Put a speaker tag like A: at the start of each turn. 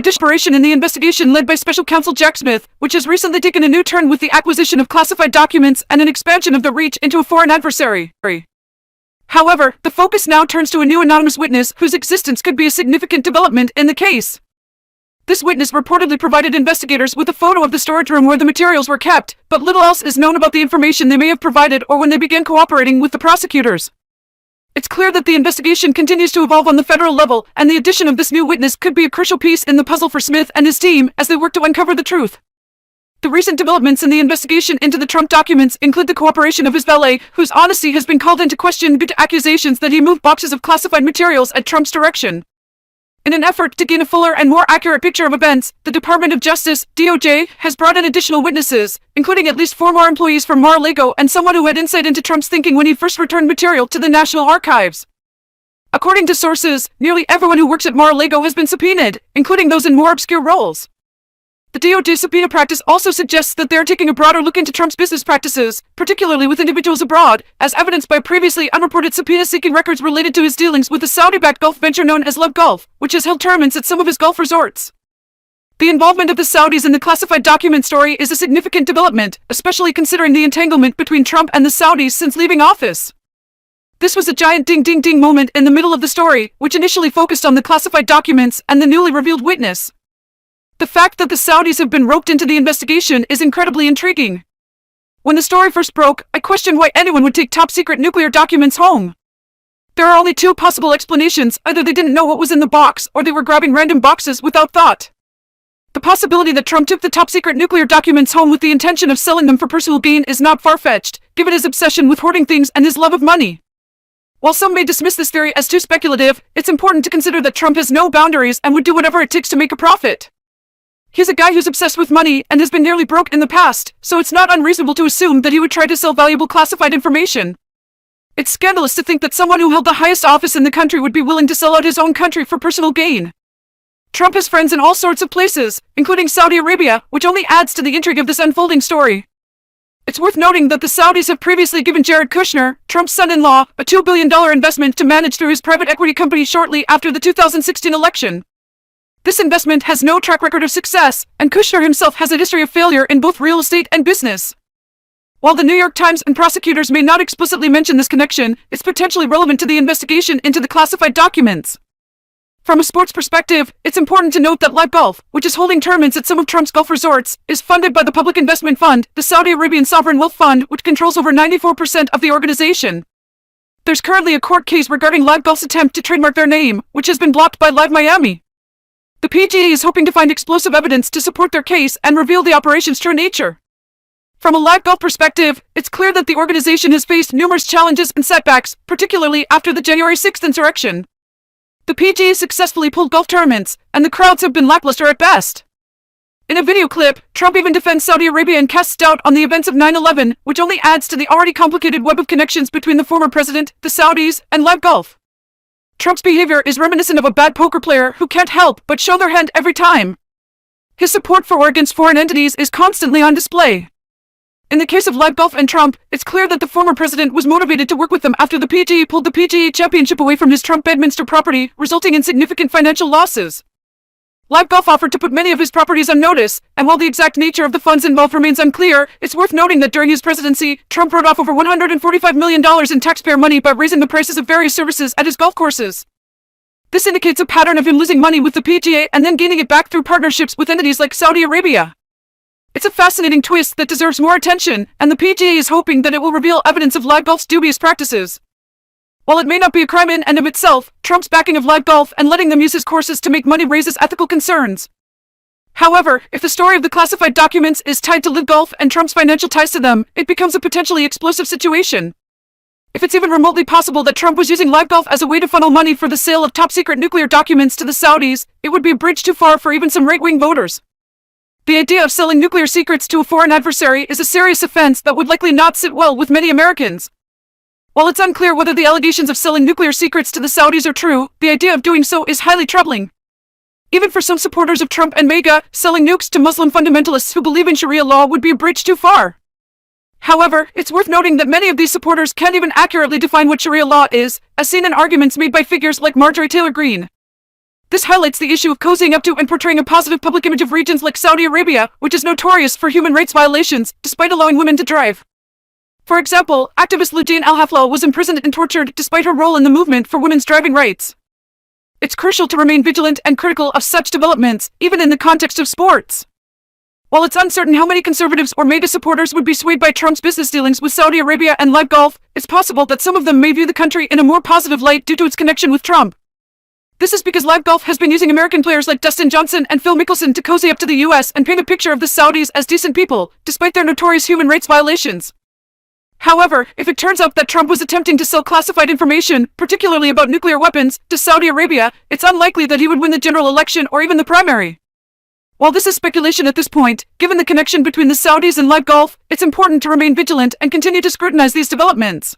A: operation in the investigation led by Special Counsel Jack Smith, which has recently taken a new turn with the acquisition of classified documents and an expansion of the reach into a foreign adversary. However, the focus now turns to a new anonymous witness whose existence could be a significant development in the case. This witness reportedly provided investigators with a photo of the storage room where the materials were kept, but little else is known about the information they may have provided or when they began cooperating with the prosecutors. It's clear that the investigation continues to evolve on the federal level, and the addition of this new witness could be a crucial piece in the puzzle for Smith and his team as they work to uncover the truth. The recent developments in the investigation into the Trump documents include the cooperation of his valet, whose honesty has been called into question due to accusations that he moved boxes of classified materials at Trump's direction. In an effort to gain a fuller and more accurate picture of events, the Department of Justice, DOJ, has brought in additional witnesses, including at least 4 more employees from Mar-a-Lago and someone who had insight into Trump's thinking when he first returned material to the National Archives. According to sources, nearly everyone who works at Mar-a-Lago has been subpoenaed, including those in more obscure roles. The DOJ subpoena practice also suggests that they are taking a broader look into Trump's business practices, particularly with individuals abroad, as evidenced by previously unreported subpoena-seeking records related to his dealings with the Saudi-backed golf venture known as Love Golf, which has held tournaments at some of his golf resorts. The involvement of the Saudis in the classified document story is a significant development, especially considering the entanglement between Trump and the Saudis since leaving office. This was a giant ding-ding-ding moment in the middle of the story, which initially focused on the classified documents and the newly revealed witness. The fact that the Saudis have been roped into the investigation is incredibly intriguing. When the story first broke, I questioned why anyone would take top-secret nuclear documents home. There are only 2 possible explanations: either they didn't know what was in the box, or they were grabbing random boxes without thought. The possibility that Trump took the top-secret nuclear documents home with the intention of selling them for personal gain is not far-fetched, given his obsession with hoarding things and his love of money. While some may dismiss this theory as too speculative, it's important to consider that Trump has no boundaries and would do whatever it takes to make a profit. He's a guy who's obsessed with money and has been nearly broke in the past, so it's not unreasonable to assume that he would try to sell valuable classified information. It's scandalous to think that someone who held the highest office in the country would be willing to sell out his own country for personal gain. Trump has friends in all sorts of places, including Saudi Arabia, which only adds to the intrigue of this unfolding story. It's worth noting that the Saudis have previously given Jared Kushner, Trump's son-in-law, a $2 billion investment to manage through his private equity company shortly after the 2016 election. This investment has no track record of success, and Kushner himself has a history of failure in both real estate and business. While the New York Times and prosecutors may not explicitly mention this connection, it's potentially relevant to the investigation into the classified documents. From a sports perspective, it's important to note that Live Golf, which is holding tournaments at some of Trump's golf resorts, is funded by the Public Investment Fund, the Saudi Arabian Sovereign Wealth Fund, which controls over 94% of the organization. There's currently a court case regarding Live Golf's attempt to trademark their name, which has been blocked by Live Miami. The PGA is hoping to find explosive evidence to support their case and reveal the operation's true nature. From a Live Golf perspective, it's clear that the organization has faced numerous challenges and setbacks, particularly after the January 6th insurrection. The PGA successfully pulled golf tournaments, and the crowds have been lackluster at best. In a video clip, Trump even defends Saudi Arabia and casts doubt on the events of 9/11, which only adds to the already complicated web of connections between the former president, the Saudis, and Live Golf. Trump's behavior is reminiscent of a bad poker player who can't help but show their hand every time. His support for or against foreign entities is constantly on display. In the case of Live Golf and Trump, it's clear that the former president was motivated to work with them after the PGA pulled the PGA championship away from his Trump Bedminster property, resulting in significant financial losses. Live Golf offered to put many of his properties on notice, and while the exact nature of the funds involved remains unclear, it's worth noting that during his presidency, Trump wrote off over $145 million in taxpayer money by raising the prices of various services at his golf courses. This indicates a pattern of him losing money with the PGA and then gaining it back through partnerships with entities like Saudi Arabia. It's a fascinating twist that deserves more attention, and the PGA is hoping that it will reveal evidence of Live Golf's dubious practices. While it may not be a crime in and of itself, Trump's backing of Live Golf and letting them use his courses to make money raises ethical concerns. However, if the story of the classified documents is tied to Live Golf and Trump's financial ties to them, it becomes a potentially explosive situation. If it's even remotely possible that Trump was using Live Golf as a way to funnel money for the sale of top-secret nuclear documents to the Saudis, it would be a bridge too far for even some right-wing voters. The idea of selling nuclear secrets to a foreign adversary is a serious offense that would likely not sit well with many Americans. While it's unclear whether the allegations of selling nuclear secrets to the Saudis are true, the idea of doing so is highly troubling. Even for some supporters of Trump and MAGA, selling nukes to Muslim fundamentalists who believe in Sharia law would be a bridge too far. However, it's worth noting that many of these supporters can't even accurately define what Sharia law is, as seen in arguments made by figures like Marjorie Taylor Greene. This highlights the issue of cozying up to and portraying a positive public image of regions like Saudi Arabia, which is notorious for human rights violations, despite allowing women to drive. For example, activist Ludine Al-Hafla was imprisoned and tortured despite her role in the movement for women's driving rights. It's crucial to remain vigilant and critical of such developments, even in the context of sports. While it's uncertain how many conservatives or MAGA supporters would be swayed by Trump's business dealings with Saudi Arabia and Live Golf, it's possible that some of them may view the country in a more positive light due to its connection with Trump. This is because Live Golf has been using American players like Dustin Johnson and Phil Mickelson to cozy up to the US and paint a picture of the Saudis as decent people, despite their notorious human rights violations. However, if it turns out that Trump was attempting to sell classified information, particularly about nuclear weapons, to Saudi Arabia, it's unlikely that he would win the general election or even the primary. While this is speculation at this point, given the connection between the Saudis and Live Golf, it's important to remain vigilant and continue to scrutinize these developments.